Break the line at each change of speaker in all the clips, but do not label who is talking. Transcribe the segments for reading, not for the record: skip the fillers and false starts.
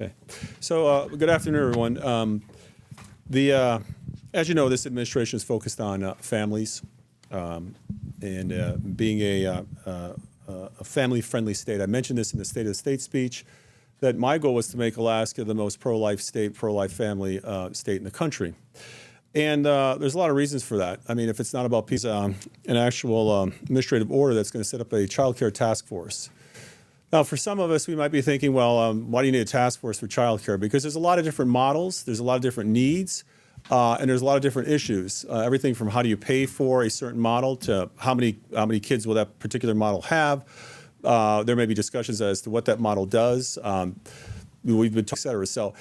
Okay. So good afternoon, everyone. As you know, this administration is focused on families and being a family-friendly state. I mentioned this in the State of the State speech, that my goal was to make Alaska the most pro-life state, pro-life family state in the country. And there's a lot of reasons for that. I mean, if it's not about peace, an actual administrative order that's going to set up a child care task force. Now, for some of us, we might be thinking, well, why do you need a task force for childcare? Because there's a lot of different models, there's a lot of different needs, and there's a lot of different issues. Everything from how do you pay for a certain model to how many kids will that particular model have. There may be discussions as to what that model does. We've been, et cetera. So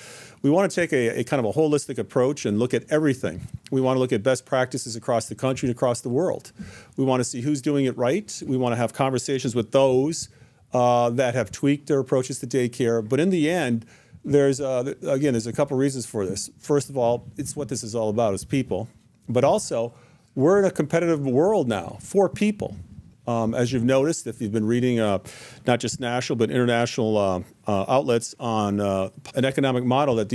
we want to take a kind of a holistic approach and look at everything. We want to look at best practices across the country and across the world. We want to see who's doing it right. We want to have conversations with those that have tweaked their approaches to daycare. But in the end, there's a couple reasons for this. First of all, it's what this is all about, is people. But also, we're in a competitive world now for people. As you've noticed, if you've been reading not just national but international outlets on an economic model that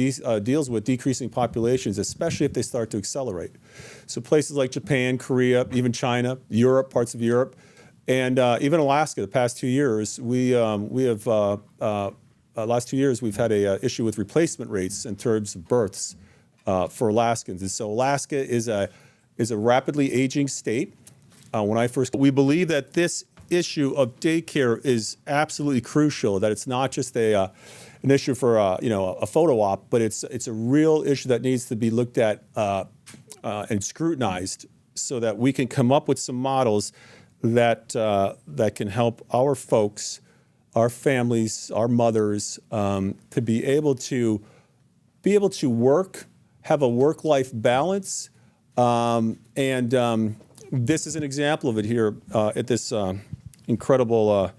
deals with decreasing populations, especially if they start to accelerate. So places like Japan, Korea, even China, Europe, parts of Europe, and even Alaska, the past 2 years, last 2 years, we've had a issue with replacement rates in terms of births for Alaskans. And so Alaska is a rapidly aging state. We believe that this issue of daycare is absolutely crucial, that it's not just an issue for a photo op, but it's a real issue that needs to be looked at and scrutinized so that we can come up with some models that can help our folks, our families, our mothers, to be able to work, have a work-life balance, and this is an example of it here at this incredible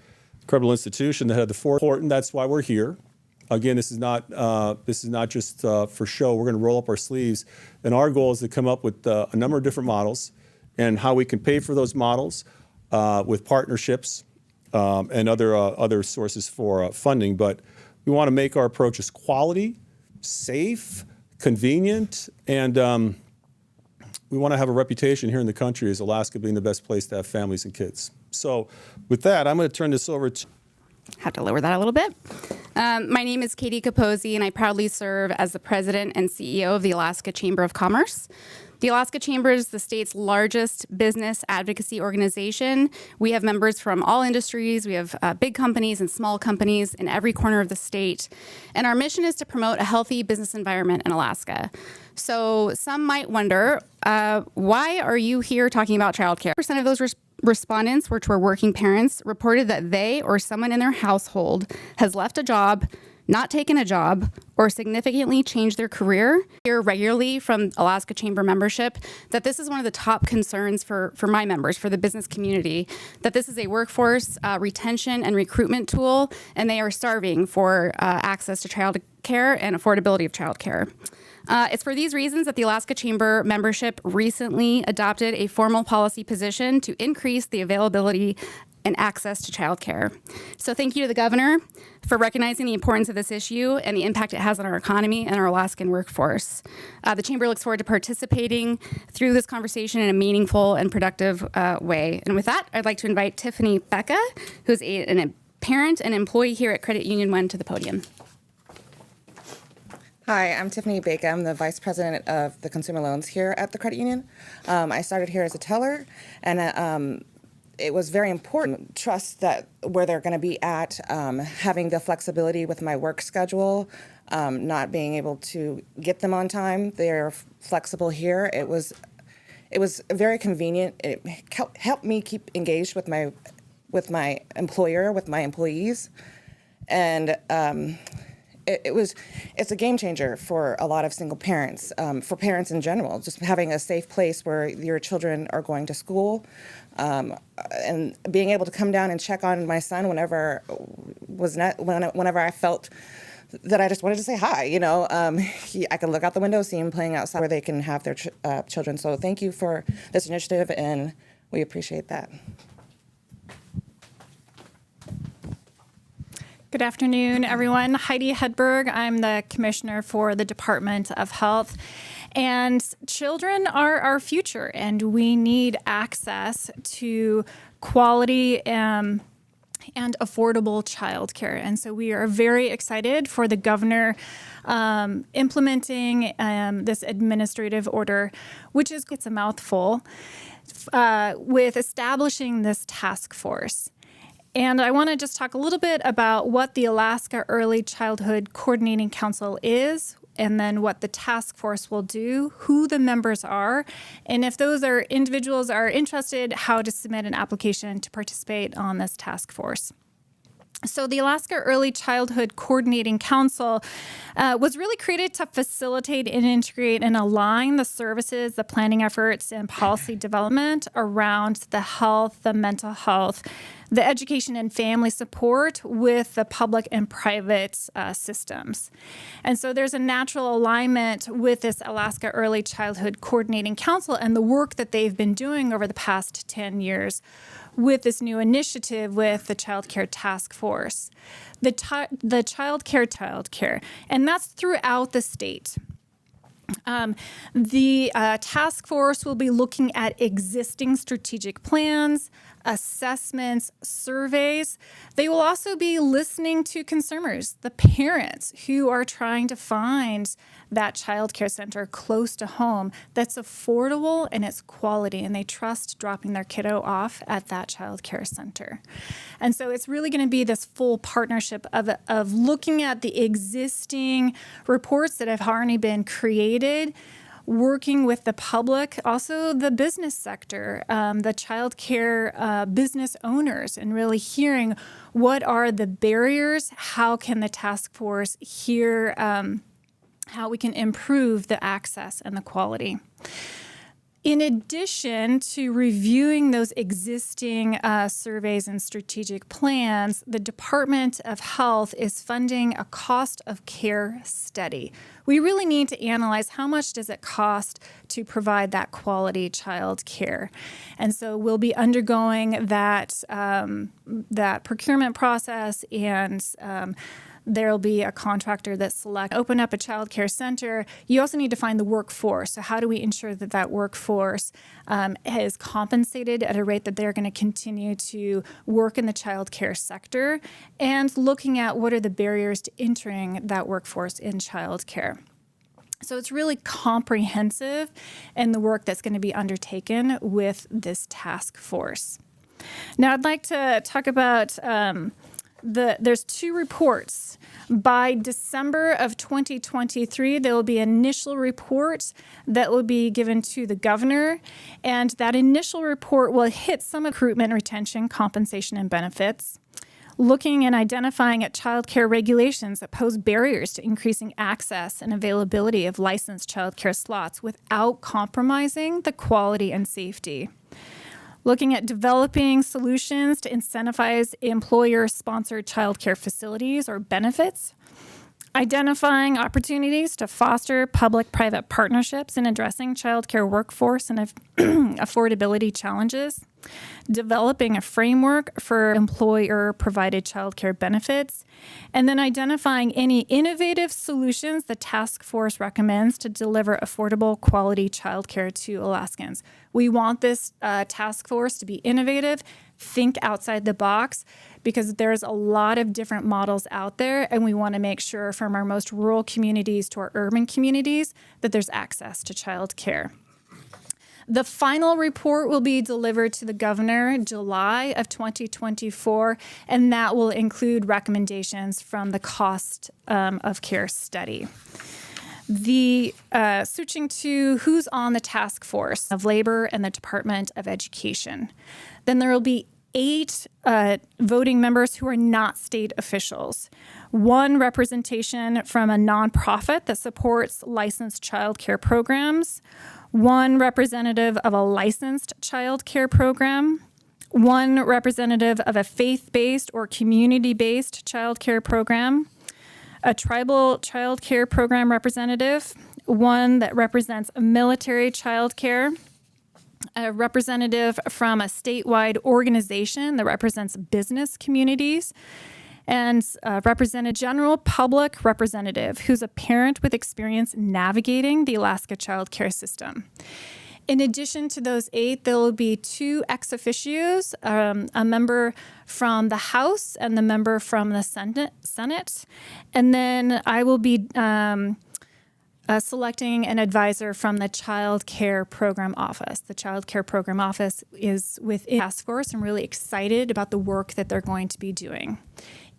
institution that had the four important. That's why we're here. Again, this is not just for show. We're going to roll up our sleeves, and our goal is to come up with a number of different models and how we can pay for those models with partnerships and other sources for funding. But we want to make our approaches quality, safe, convenient, and we want to have a reputation here in the country as Alaska being the best place to have families and kids. So with that, I'm going to turn this over to...
Have to lower that a little bit. My name is Katie Capozzi, and I proudly serve as the president and CEO of the Alaska Chamber of Commerce. The Alaska Chamber is the state's largest business advocacy organization. We have members from all industries. We have big companies and small companies in every corner of the state. And our mission is to promote a healthy business environment in Alaska. So some might wonder, why are you here talking about childcare? 1% of those respondents, which were working parents, reported that they or someone in their household has left a job, not taken a job, or significantly changed their career. I hear regularly from Alaska Chamber membership that this is one of the top concerns for my members, for the business community, that this is a workforce retention and recruitment tool, and they are starving for access to child care and affordability of child care. It's for these reasons that the Alaska Chamber membership recently adopted a formal policy position to increase the availability and access to childcare. So thank you to the governor for recognizing the importance of this issue and the impact it has on our economy and our Alaskan workforce. The Chamber looks forward to participating through this conversation in a meaningful and productive way. And with that, I'd like to invite Tiffany Becca, who's a parent and employee here at Credit Union 1, to the podium.
Hi, I'm Tiffany Baker. I'm the Vice President of the Consumer Loans here at the Credit Union. I started here as a teller, and it was very important to trust that where they're going to be at, having the flexibility with my work schedule, not being able to get them on time. They're flexible here. It was very convenient. It helped me keep engaged with my employer, with my employees, and it's a game changer for a lot of single parents, for parents in general, just having a safe place where your children are going to school, and being able to come down and check on my son whenever I felt that I just wanted to say hi. I can look out the window, see him playing outside where they can have their children. So thank you for this initiative, and we appreciate that.
Good afternoon, everyone. Heidi Hedberg. I'm the commissioner for the Department of Health. And children are our future, and we need access to quality and affordable childcare. And so we are very excited for the governor implementing this administrative order, which is, it's a mouthful, with establishing this task force. And I want to just talk a little bit about what the Alaska Early Childhood Coordinating Council is, and then what the task force will do, who the members are, and if those are individuals are interested, how to submit an application to participate on this task force. So the Alaska Early Childhood Coordinating Council was really created to facilitate and integrate and align the services, the planning efforts, and policy development around the health, the mental health, the education and family support with the public and private systems. And so there's a natural alignment with this Alaska Early Childhood Coordinating Council and the work that they've been doing over the past 10 years with this new initiative with the Child Care Task Force. The Child Care, and that's throughout the state. The task force will be looking at existing strategic plans, assessments, surveys. They will also be listening to consumers, the parents who are trying to find that child care center close to home that's affordable and it's quality, and they trust dropping their kiddo off at that child care center. And so it's really going to be this full partnership of looking at the existing reports that have already been created, working with the public, also the business sector, the child care business owners, and really hearing what are the barriers, how can the task force hear how we can improve the access and the quality. In addition to reviewing those existing surveys and strategic plans, the Department of Health is funding a cost of care study. We really need to analyze how much does it cost to provide that quality child care. And so we'll be undergoing that procurement process, and there'll be a contractor that select open up a child care center. You also need to find the workforce. So how do we ensure that that workforce is compensated at a rate that they're going to continue to work in the child care sector, and looking at what are the barriers to entering that workforce in child care. So it's really comprehensive in the work that's going to be undertaken with this task force. Now I'd like to talk about there's two reports. By December of 2023, there will be an initial report that will be given to the governor, and that initial report will hit some recruitment, retention, compensation, and benefits, looking and identifying at child care regulations that pose barriers to increasing access and availability of licensed child care slots without compromising the quality and safety. Looking at developing solutions to incentivize employer-sponsored childcare facilities or benefits, identifying opportunities to foster public-private partnerships in addressing childcare workforce and affordability challenges, developing a framework for employer-provided childcare benefits, and then identifying any innovative solutions the task force recommends to deliver affordable, quality childcare to Alaskans. We want this task force to be innovative, think outside the box, because there's a lot of different models out there, and we want to make sure from our most rural communities to our urban communities that there's access to child care. The final report will be delivered to the governor in July of 2024, and that will include recommendations from the cost of care study. The switching to who's on the task force of labor and the Department of Education. Then there will be 8 voting members who are not state officials. 1 representation from a nonprofit that supports licensed child care programs. 1 representative of a licensed child care program. 1 representative of a faith-based or community-based child care program. A tribal child care program representative. 1 that represents military child care. A representative from a statewide organization that represents business communities, and represented general public representative who's a parent with experience navigating the Alaska child care system. In addition to those 8, there will be 2 ex officios, a member from the House and the member from the Senate. And then I will be selecting an advisor from the Child Care Program Office. The Child Care Program Office is within the task force. I'm really excited about the work that they're going to be doing.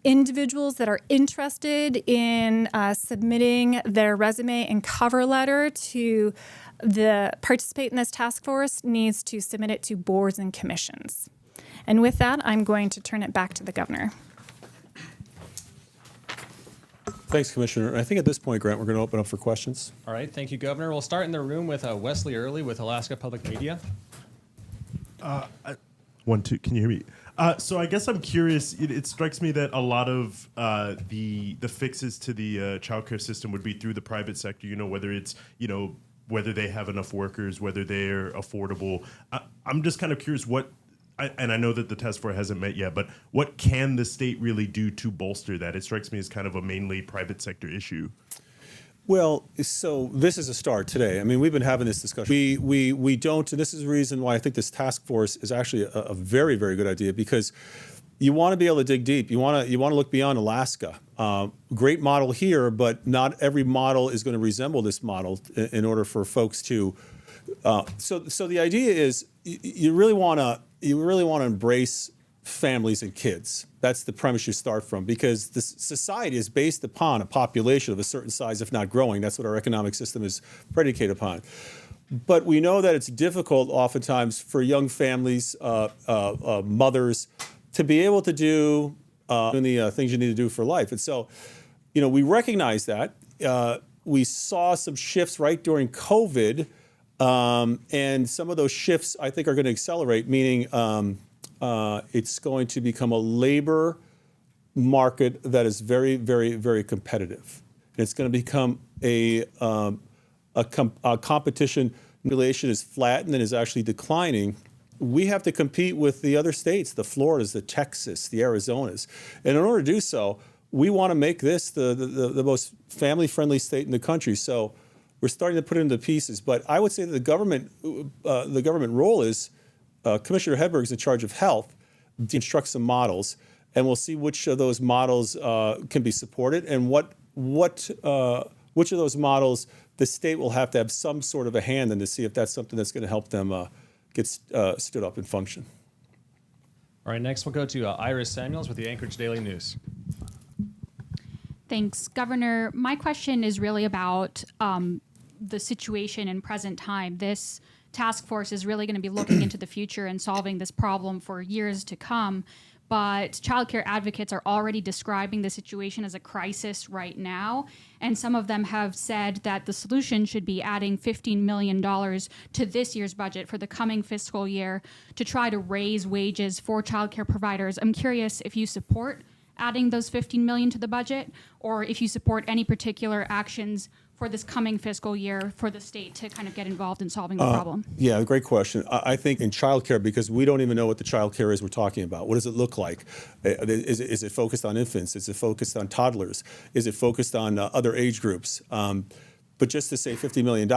Individuals that are interested in submitting their resume and cover letter to participate in this task force needs to submit it to boards and commissions. And with that, I'm going to turn it back to the governor.
Thanks, Commissioner. I think at this point, Grant, we're going to open up for questions.
All right, thank you, Governor. We'll start in the room with Wesley Early with Alaska Public Media.
1, 2, can you hear me? So I guess I'm curious. It strikes me that a lot of the fixes to the childcare system would be through the private sector. Whether it's whether they have enough workers, whether they're affordable. I'm just kind of curious and I know that the task force hasn't met yet, but what can the state really do to bolster that? It strikes me as kind of a mainly private sector issue.
Well, so this is a start today. I mean, we've been having this discussion. We don't, and this is the reason why I think this task force is actually a very, very good idea, because you want to be able to dig deep. You want to look beyond Alaska. Great model here, but not every model is going to resemble this model in order for folks to. So the idea is you really want to embrace families and kids. That's the premise you start from, because the society is based upon a population of a certain size, if not growing. That's what our economic system is predicated upon. But we know that it's difficult oftentimes for young families, mothers, to be able to do the things you need to do for life. And so, we recognize that. We saw some shifts right during COVID, and some of those shifts I think are going to accelerate, meaning it's going to become a labor market that is very, very, very competitive. And it's going to become a competition. Population is flattened and is actually declining. We have to compete with the other states, the Floridas, the Texas, the Arizonas. And in order to do so, we want to make this the most family-friendly state in the country. So we're starting to put it into pieces. But I would say that the government role is, Commissioner Hedberg is in charge of health, to instruct some models, and we'll see which of those models can be supported, and which of those models the state will have to have some sort of a hand in to see if that's something that's going to help them get stood up and function.
All right, next we'll go to Iris Samuels with the Anchorage Daily News.
Thanks, Governor. My question is really about the situation in present time. This task force is really going to be looking into the future and solving this problem for years to come. But childcare advocates are already describing the situation as a crisis right now. And some of them have said that the solution should be adding $15 million to this year's budget for the coming fiscal year to try to raise wages for childcare providers. I'm curious if you support adding those $15 million to the budget, or if you support any particular actions for this coming fiscal year for the state to kind of get involved in solving the problem?
Yeah, great question. I think in childcare, because we don't even know what the childcare is we're talking about. What does it look like? Is it focused on infants? Is it focused on toddlers? Is it focused on other age groups? But just to say $50 million,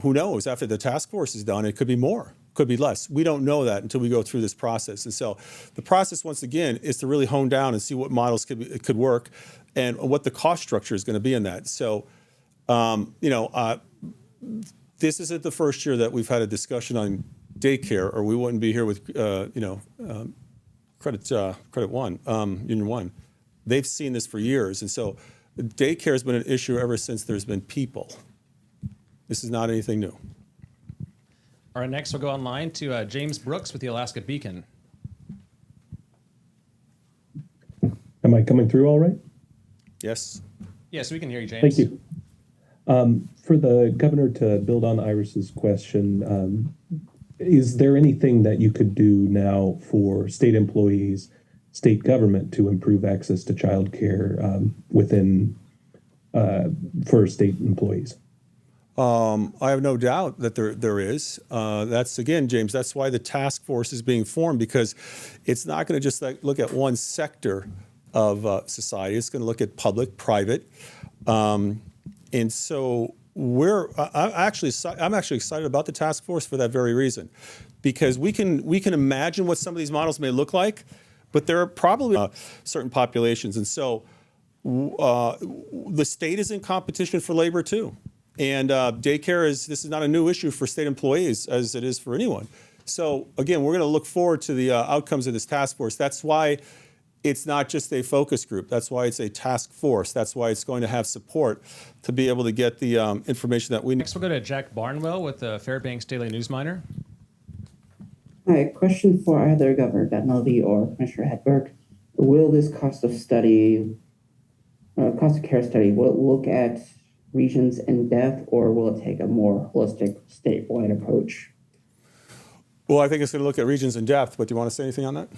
who knows? After the task force is done, it could be more, could be less. We don't know that until we go through this process. And so the process, once again, is to really hone down and see what models could work and what the cost structure is going to be in that. So, this isn't the first year that we've had a discussion on daycare, or we wouldn't be here with, Credit One, Union One. They've seen this for years. And so daycare has been an issue ever since there's been people. This is not anything new.
All right, next we'll go online to James Brooks with the Alaska Beacon.
Am I coming through all right?
Yes.
Yes, we can hear you, James.
Thank you. For the governor, to build on Iris's question, is there anything that you could do now for state employees, state government, to improve access to childcare for state employees?
I have no doubt that there is. That's, again, James, that's why the task force is being formed, because it's not going to just look at one sector society. It's going to look at public, private, and so I'm actually excited about the task force for that very reason, because we can imagine what some of these models may look like, but there are probably certain populations, and so the state is in competition for labor too, and daycare this is not a new issue for state employees as it is for anyone. So again, we're going to look forward to the outcomes of this task force. That's why it's not just a focus group. That's why it's a task force. That's why it's going to have support to be able to get the information that we need.
Next, we'll go to Jack Barnwell with the Fairbanks Daily News Miner.
Hi, question for either Governor Dunleavy or Commissioner Hedberg. Will this cost of care study, will it look at regions in depth, or will it take a more holistic statewide approach?
Well, I think it's going to look at regions in depth, but do you want to say anything on that?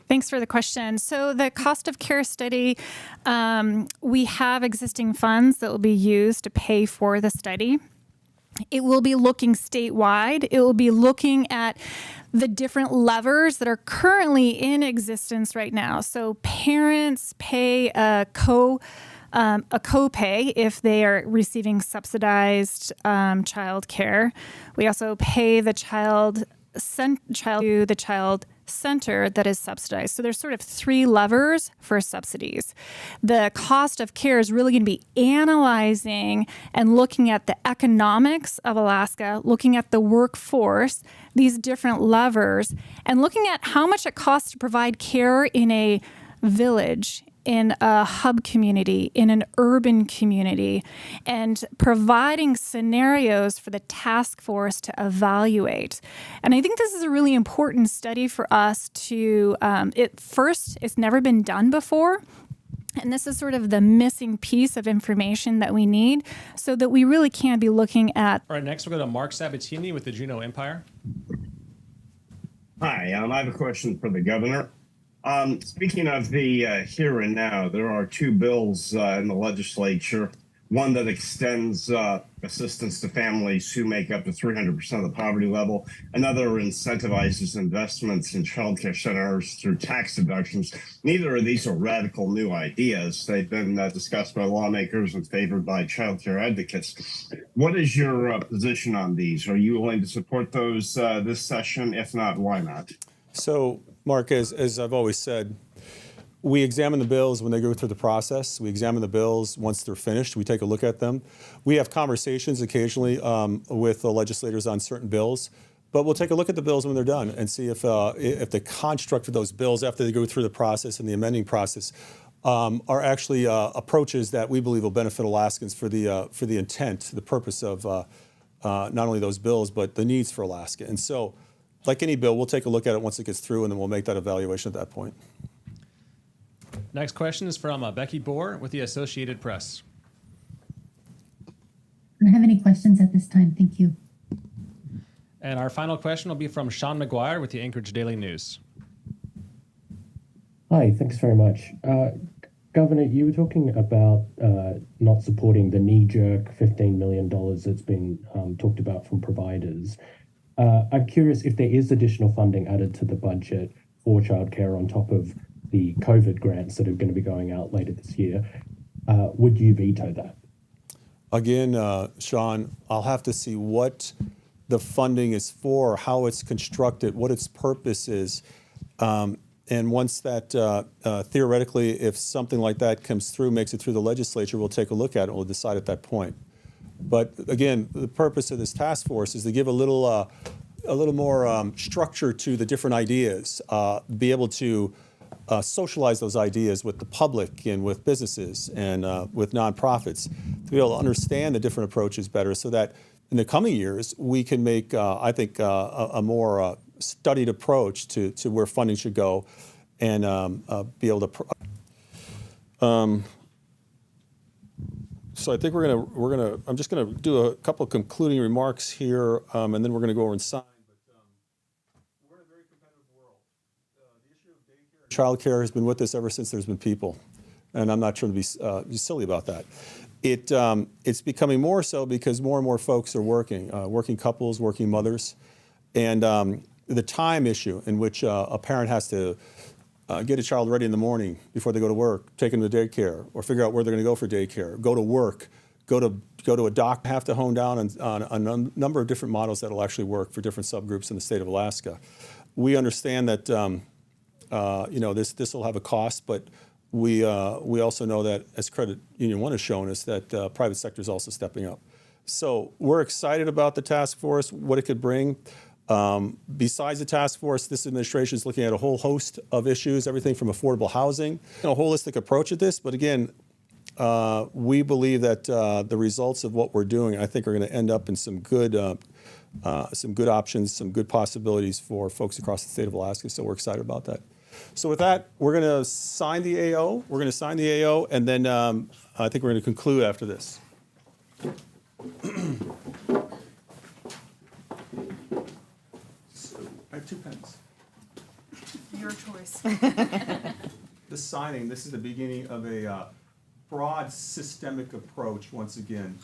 Thanks for the question. So the cost of care study, we have existing funds that will be used to pay for the study. It will be looking statewide. It will be looking at the different levers that are currently in existence right now. So parents pay a copay if they are receiving subsidized child care. We also pay the child to the child center that is subsidized. So there's sort of three levers for subsidies. The cost of care is really going to be analyzing and looking at the economics of Alaska, looking at the workforce, these different levers, and looking at how much it costs to provide care in a village, in a hub community, in an urban community, and providing scenarios for the task force to evaluate. And I think this is a really important study for us to, it's never been done before. And this is sort of the missing piece of information that we need so that we really can be looking at.
All right, next we'll go to Mark Sabatini with the Juneau Empire.
Hi, I have a question for the governor. Speaking of the here and now, there are two bills in the legislature. One that extends assistance to families who make up to 300% of the poverty level. Another incentivizes investments in child care centers through tax deductions. Neither of these are radical new ideas. They've been discussed by lawmakers and favored by child care advocates. What is your position on these? Are you willing to support those this session? If not, why not?
So, Mark, as I've always said, we examine the bills when they go through the process. We examine the bills once they're finished. We take a look at them. We have conversations occasionally with the legislators on certain bills, but we'll take a look at the bills when they're done and see if the construct of those bills after they go through the process and the amending process are actually approaches that we believe will benefit Alaskans for the intent, the purpose of not only those bills, but the needs for Alaska. And so, like any bill, we'll take a look at it once it gets through, and then we'll make that evaluation at that point.
Next question is from Becky Bohr with the Associated Press.
I don't have any questions at this time. Thank you.
And our final question will be from Sean McGuire with the Anchorage Daily News.
Hi, thanks very much. Governor, you were talking about not supporting the knee-jerk $15 million that's been talked about from providers. I'm curious if there is additional funding added to the budget for childcare on top of the COVID grants that are going to be going out later this year. Would you veto that?
Again, Sean, I'll have to see what the funding is for, how it's constructed, what its purpose is. And once that, theoretically, if something like that comes through, makes it through the legislature, we'll take a look at it and we'll decide at that point. But again, the purpose of this task force is to give a little more structure to the different ideas, be able to socialize those ideas with the public and with businesses and with nonprofits, to be able to understand the different approaches better so that in the coming years, we can make, I think, a more studied approach to where funding should go and be able to. So I think I'm just gonna do a couple of concluding remarks here, and then we're gonna go over and sign. But we're in a very competitive world. The issue of daycare and childcare has been with us ever since there's been people, and I'm not trying to be silly about that. It's becoming more so because more and more folks are working couples, working mothers, And the time issue in which a parent has to get a child ready in the morning before they go to work, take them to daycare, or figure out where they're going to go for daycare, go to work, go to a doc, have to hone down on a number of different models that will actually work for different subgroups in the state of Alaska. We understand that this will have a cost, but we also know that, as Credit Union One has shown us, that private sector is also stepping up. So we're excited about the task force, what it could bring. Besides the task force, this administration is looking at a whole host of issues, everything from affordable housing, a holistic approach at this. But again, we believe that the results of what we're doing, I think, are going to end up in some good options, some good possibilities for folks across the state of Alaska. So we're excited about that. So with that, we're going to sign the AO. We're going to sign the AO, and then I think we're going to conclude after this. So I have 2 pens.
Your choice.
This signing, this is the beginning of a broad systemic approach, once again,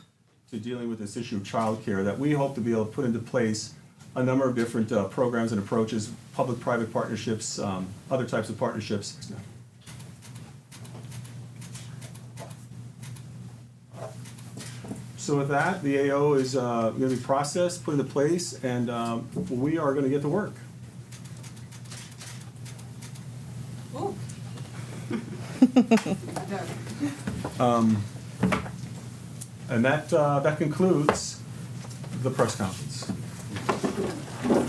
to dealing with this issue of childcare that we hope to be able to put into place a number of different programs and approaches, public-private partnerships, other types of partnerships. So with that, the AO is going to be processed, put into place, and we are going to get to work. And that concludes the press conference.